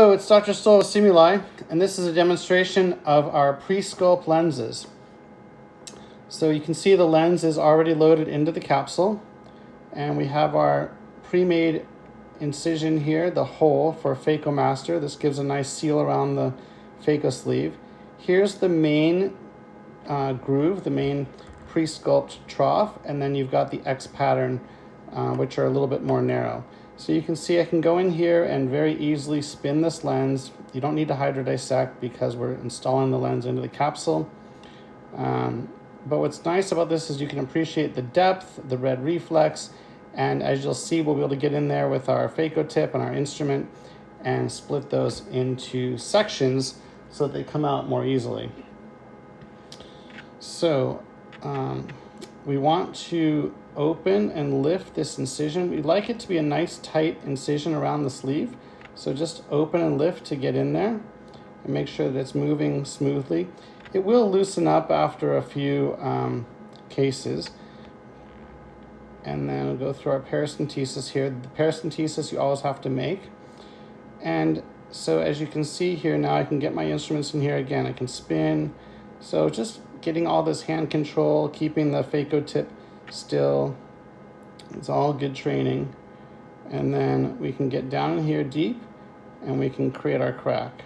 So it's Dr. Stoll with Simuli, and this is a demonstration of our pre-sculpt lenses. So you can see the lens is already loaded into the capsule, and we have our pre-made incision here, the hole for PhacoMaster. This gives a nice seal around the phaco sleeve. Here's the main groove, the main pre-sculpt trough, and then you've got the X pattern, which are a little bit more narrow. So you can see I can go in here and very easily spin this lens. You don't need to hydrodissect because we're installing the lens into the capsule. But what's nice about this is you can appreciate the depth, the red reflex, and as you'll see, we'll be able to get in there with our phaco tip and our instrument and split those into sections so that they come out more easily. So we want to open and lift this incision. We'd like it to be a nice tight incision around the sleeve. So just open and lift to get in there and make sure that it's moving smoothly. It will loosen up after a few cases. And then we'll go through our paracentesis here. The paracentesis you always have to make. And so as you can see here now, I can get my instruments in here again. I can spin. So just getting all this hand control, keeping the phaco tip still. It's all good training. And then we can get down in here deep and we can create our crack.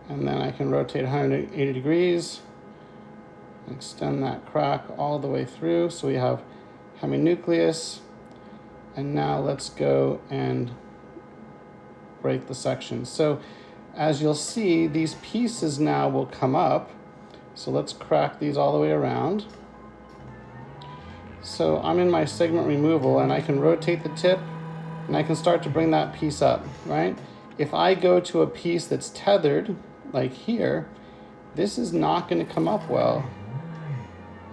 And then I can rotate 180 degrees, extend that crack all the way through. So we have heminucleus. And now let's go and break the section. So as you'll see, these pieces now will come up. So let's crack these all the way around. So I'm in my segment removal and I can rotate the tip and I can start to bring that piece up, right? If I go to a piece that's tethered, like here, this is not going to come up well.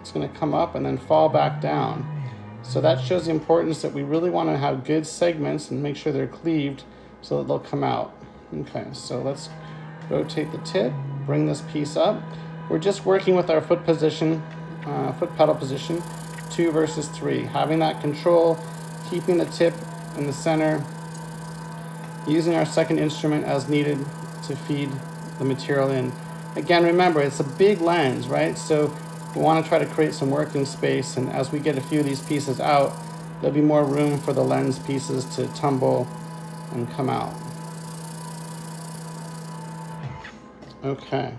It's going to come up and then fall back down. So that shows the importance that we really want to have good segments and make sure they're cleaved so that they'll come out. Okay, so let's rotate the tip, bring this piece up. We're just working with our foot position, foot pedal position, 2 versus 3. Having that control, keeping the tip in the center, using our second instrument as needed to feed the material in. Again, remember, it's a big lens, right? So we want to try to create some working space, and as we get a few of these pieces out, there'll be more room for the lens pieces to tumble and come out. Okay.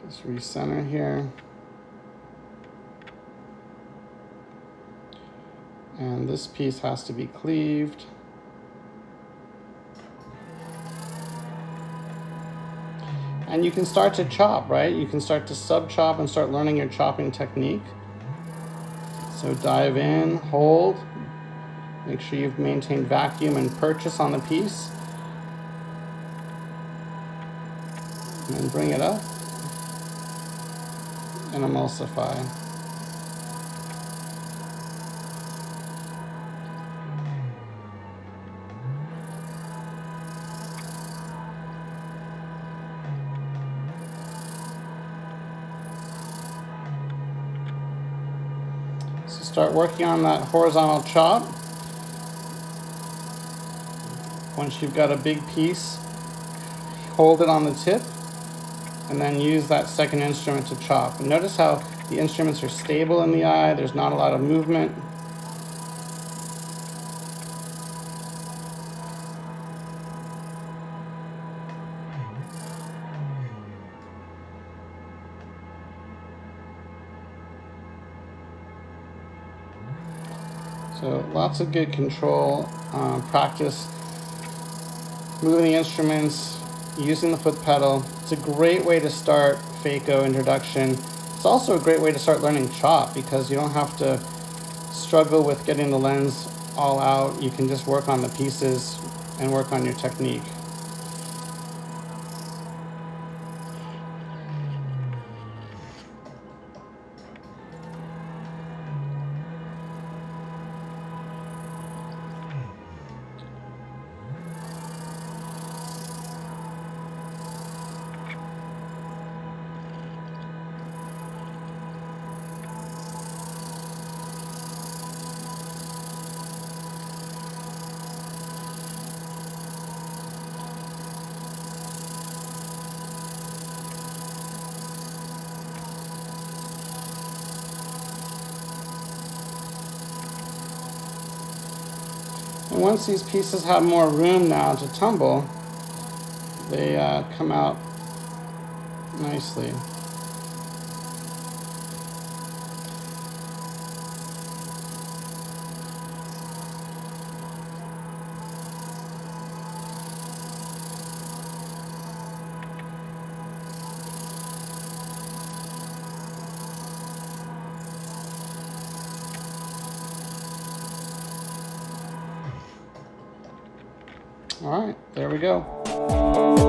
Just recenter here. And this piece has to be cleaved. And you can start to chop, right? You can start to sub-chop and start learning your chopping technique. So dive in, hold. Make sure you've maintained vacuum and purchase on the piece. And then bring it up and emulsify. So start working on that horizontal chop. Once you've got a big piece, hold it on the tip and then use that second instrument to chop. And notice how the instruments are stable in the eye, there's not a lot of movement. So lots of good control, practice moving the instruments, using the foot pedal. It's a great way to start phaco introduction. It's also a great way to start learning chop because you don't have to struggle with getting the lens all out. You can just work on the pieces and work on your technique. And once these pieces have more room now to tumble, they come out nicely. All right, there we go.